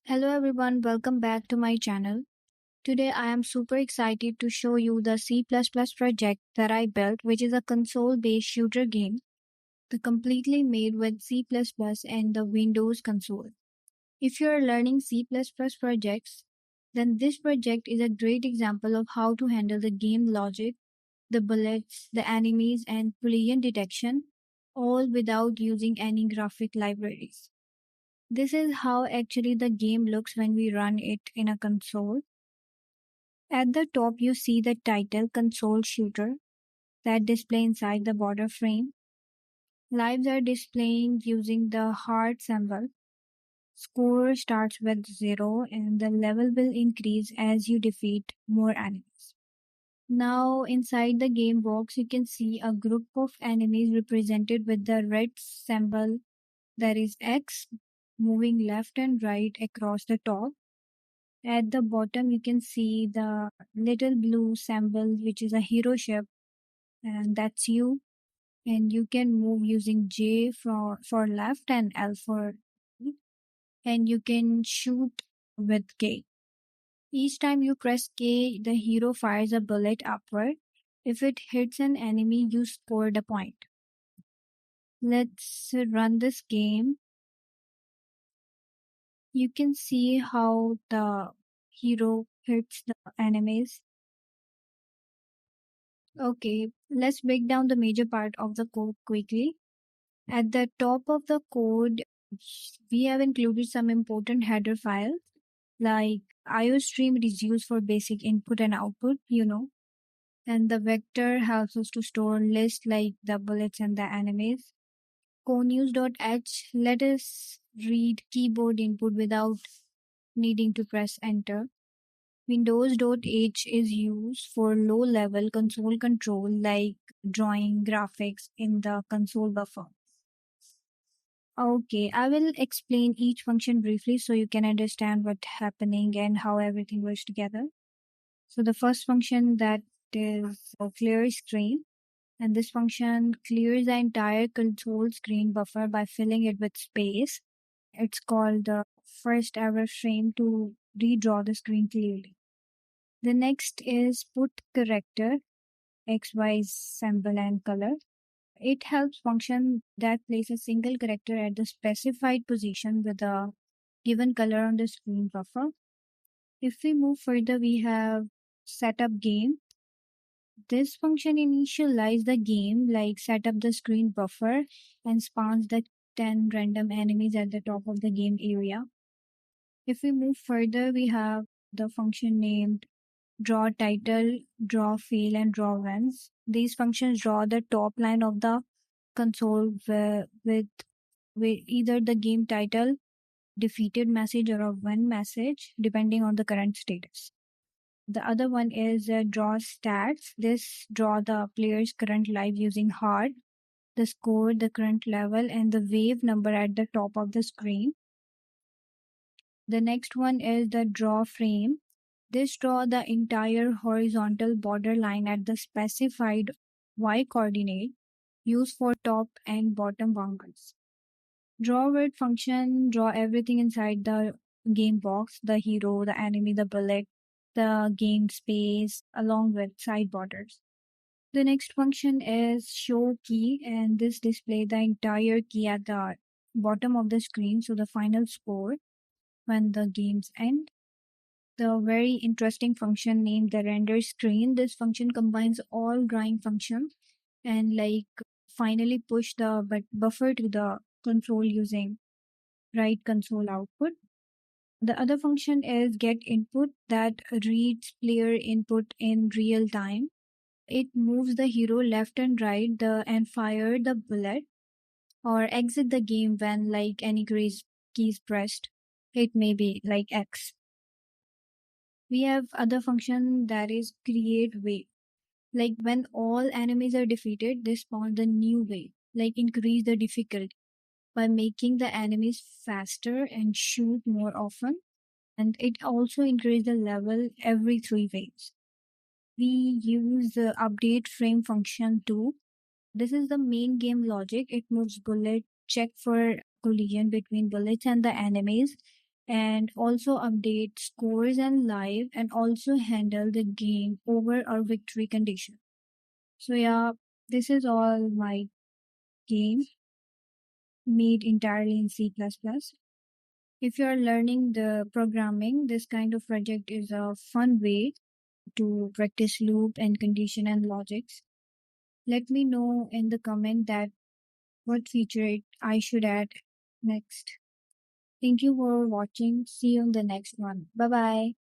Hello everyone, welcome back to my channel. Today I am super excited to show you the C++ project that I built, which is a console-based shooter game, the completely made with C++ and the Windows console. If you are learning C++ projects, then this project is a great example of how to handle the game logic, the bullets, the enemies, and collision detection, all without using any graphic libraries. This is how actually the game looks when we run it in a console. At the top, you see the title console shooter that display inside the border frame. Lives are displaying using the heart symbol. Score starts with 0 and the level will increase as you defeat more enemies. Now, inside the game box, you can see a group of enemies represented with the red symbol, that is X, moving left and right across the top. At the bottom, you can see the little blue symbol, which is a hero ship, and that's you. And you can move using J for left and L for right, and you can shoot with K. Each time you press K, the hero fires a bullet upward. If it hits an enemy, you scored a point. Let's run this game. You can see how the hero hits the enemies. Okay, let's break down the major part of the code quickly. At the top of the code, we have included some important header files like IOStream is used for basic input and output. And the vector helps us to store lists like the bullets and the enemies. Conews.h let us read keyboard input without needing to press enter. Windows.h is used for low-level console control like drawing graphics in the console buffer. Okay, I will explain each function briefly so you can understand what's happening and how everything works together. So the first function that is a clear screen, and this function clears the entire console screen buffer by filling it with space. It's called the first ever frame to redraw the screen clearly. The next is put character, XY symbol and color. It helps function that place a single character at the specified position with a given color on the screen buffer. If we move further, we have setup game. This function initializes the game, like set up the screen buffer and spawns the 10 random enemies at the top of the game area. If we move further, we have the function named draw title, draw fail, and draw wins. These functions draw the top line of the console with either the game title, defeated message, or a win message, depending on the current status. The other one is draw stats. This draw the player's current life using hard, the score, the current level, and the wave number at the top of the screen. The next one is the draw frame. This draw the entire horizontal border line at the specified y coordinate used for top and bottom boundaries. Draw word function draw everything inside the game box, the hero, the enemy, the bullet, the game space, along with side borders. The next function is show key, and this displays the entire key at the bottom of the screen, so the final score when the games end. The very interesting function named the render screen. This function combines all drawing functions and finally push the buffer to the console using write console output. The other function is get input that reads player input in real time. It moves the hero left and right and fire the bullet or exit the game when any keys pressed. It may be like X. We have other function that is create wave. Like when all enemies are defeated, they spawn the new wave, like increase the difficulty by making the enemies faster and shoot more often. And it also increase the level every 3 waves. We use the update frame function too. This is the main game logic. It moves bullet, check for collision between bullets and the enemies, and also update scores and live, and also handle the game over or victory condition. So yeah, this is all my game made entirely in C++. If you're learning the programming, this kind of project is a fun way to practice loop and condition and logics. Let me know in the comment that what feature I should add next. Thank you for watching. See you in the next one. Bye bye.